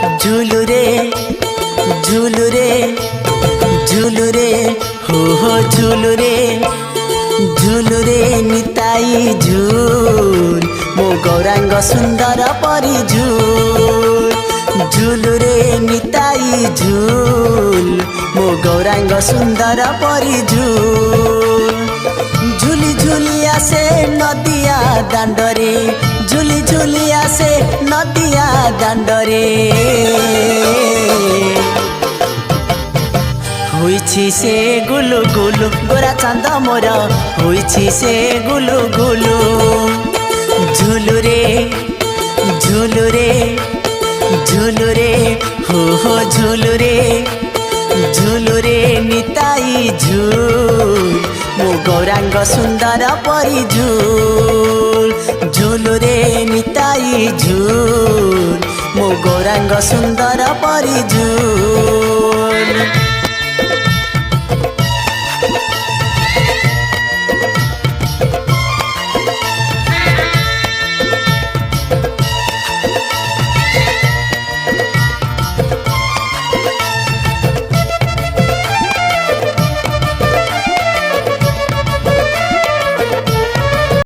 झुलु रे झुलु रे झुलु रे हो झुलु रे निताई झुल मो गौरांग सुंदर परी झुल झुलु रे निताई झुल मो गौरांग सुंदर परी झुल झुली झुली आसे नदिया दांडरे झुली झुली आसे नदिया दांडरे होइछि से गुलु गुलु गोरा चांद मोर होइछि से गुलु गुलु झुलु रे झुलु रे झुलु रे हो झुलु रे निताई झुल मो गौरांग सुंदर परी झुल झुलु रे निताई झुल मो गौरांग सुंदर परी झुल।